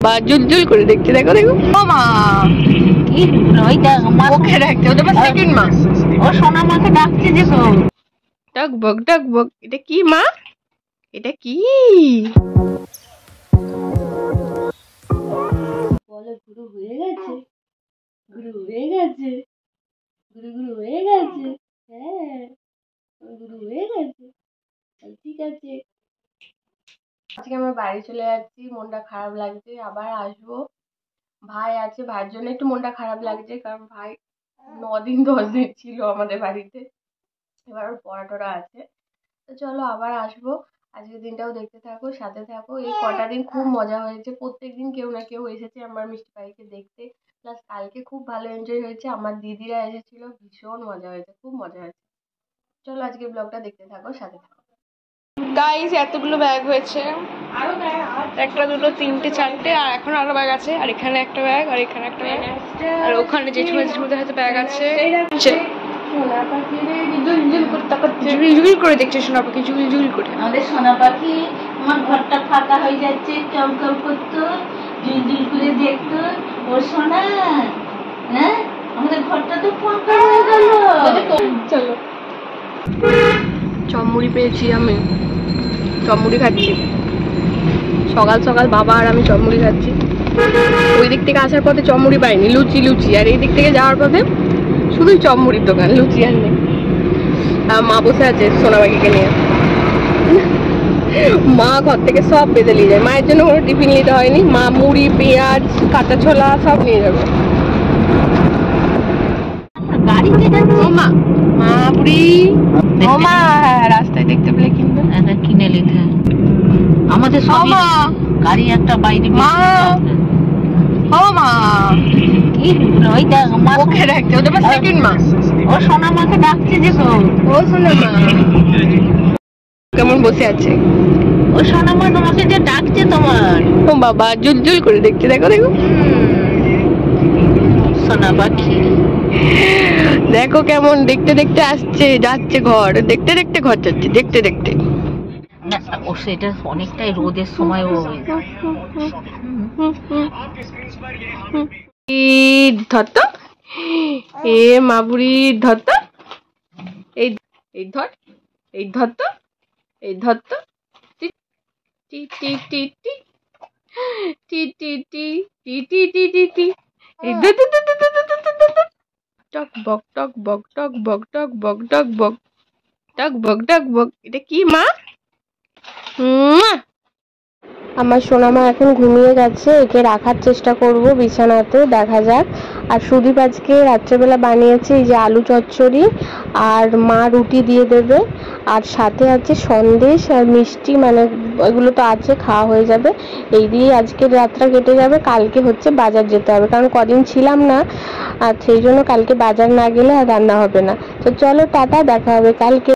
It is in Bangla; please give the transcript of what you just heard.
বাবা জুলজুল করে দেখছে, দেখো দেখো। ও মা কি ওইটা ওকে রাখছে, ওটা সেকেন্ড মা। ও সোনা মাকে ডাকছে যে গো। টকবক টকবক। এটা কি মা? এটা কি? বলে গুরু হয়ে গেছে, গুরু হয়ে গেছে, গুরু গুরু হয়ে গেছে। হ্যাঁ গুরু হয়ে গেছে, ঠিক আছে। আজকে আমরা বাড়ি চলে যাচ্ছি, মনটা খারাপ লাগছে, আবার আসবো। ভাই আছে, ভাইয়ের জন্য একটু মনটা খারাপ লাগছে, কারণ ভাই 9 দিন 10 দিন ছিল আমাদের বাড়িতে, এবার পড়া টরা আছে। তো চলো আবার আসবো, আজকের দিনটাও দেখতে থাকো, সাথে থাকো। এই কটা দিন খুব মজা হয়েছে, প্রত্যেকদিন কেউ না কেউ এসেছে আমার মিষ্টি ভাইকে দেখতে। প্লাস কালকে খুব ভালো এনজয় হয়েছে, আমার দিদিরা এসেছিল, ভীষণ মজা হয়েছে, খুব মজা হয়েছে। চলো আজকে ব্লগটা দেখতে থাকো, সাথে থাকো। গাইস এতগুলো ব্যাগ হয়েছে, একটা দুটো তিনটে চারটে, আর এখন আরো ব্যাগ আছে, আর এখানে একটা ব্যাগ, আর এখানে একটা ব্যাগ, আর ওখানে জেঠুমাঝির মধ্যে হয়তো ব্যাগ আছে। জুল করে দেখছে সোনা পাখি, জুল করে। আমাদের সোনা পাখি আমার ঘরটা ফাঁকা হয়ে যাচ্ছে, কম কম করতো, জুল করে দেখতো। ও সোনা, হ্যাঁ আমাদের ঘরটা তো ফাঁকা হয়ে গেল। চলো চমড়ি পেয়েছি, আমি চমড়ি খাচ্ছি। সকাল সকাল বাবা আর আমি চমড়ি খাচ্ছি। ওই দিক থেকে আসার পথে চমড়ি পাইনি, লুচি লুচি, আর এই দিক থেকে যাওয়ার পথে শুধুই চমড়ির দোকান, লুচি আর নেই। মা বসে আছে সোনাবাগিকে নিয়ে, মা ঘর থেকে সব বেঁধে নিয়ে যায়। মায়ের জন্য কোনো টিফিন নিতে হয়নি, মা মুড়ি পেঁয়াজ কাঁচা ছোলা সব নিয়ে যাবে। মা মা বুড়ি ও মা, রাস্তায় দেখতে পেলে কিনবে, কিনে নিতে। আমাদের সব গাড়ি একটা বাইরে মা। ও মা কি ওইটা ওকে রাখছে, ওটা সেকেন্ড মা। ও সোনা মাকে ডাকছে যে গো। ও সোনা মা কেমন বসে আছে, ও সোনা মা তোমাকে যে ডাকছে তোমার। ও বাবা জুলজুল করে দেখছে, দেখো দেখো। সোনা পাখি দেখো কেমন দেখতে দেখতে আসছে, যাচ্ছে ঘর, দেখতে দেখতে ঘর যাচ্ছে, দেখতে দেখতে। ও সেটা অনেকটাই রোদের সময় ও ধর তো, এ মাবুড়ি ধর তো, এই এই ধর, এই ধর তো, এই ধর তো, টি টি টি টি টি টি টি টি টি টি টি টি, এই ধর ধর ধর ধর ধর ধর ধর। টক বক টক বক টক বক টক বক টক বক টক বক টক বক। এটা কি মা? আমার সোনামা এখন ঘুমিয়ে গেছে, একে রাখার চেষ্টা করব বিছানাতে, দেখা যাক। আর সুদীপ আজকে রাত্রেবেলা বানিয়েছে এই যে আলু চচ্চড়ি, আর মা রুটি দিয়ে দেবে, আর সাথে আছে সন্দেশ আর মিষ্টি, মানে এগুলো তো আছে, খাওয়া হয়ে যাবে। এই দিয়ে আজকের রাতটা কেটে যাবে। কালকে হচ্ছে বাজার যেতে হবে, কারণ কদিন ছিলাম না, আর সেই জন্য কালকে বাজার না গেলে আর রান্না হবে না। তো চলো টাটা, দেখা হবে কালকে।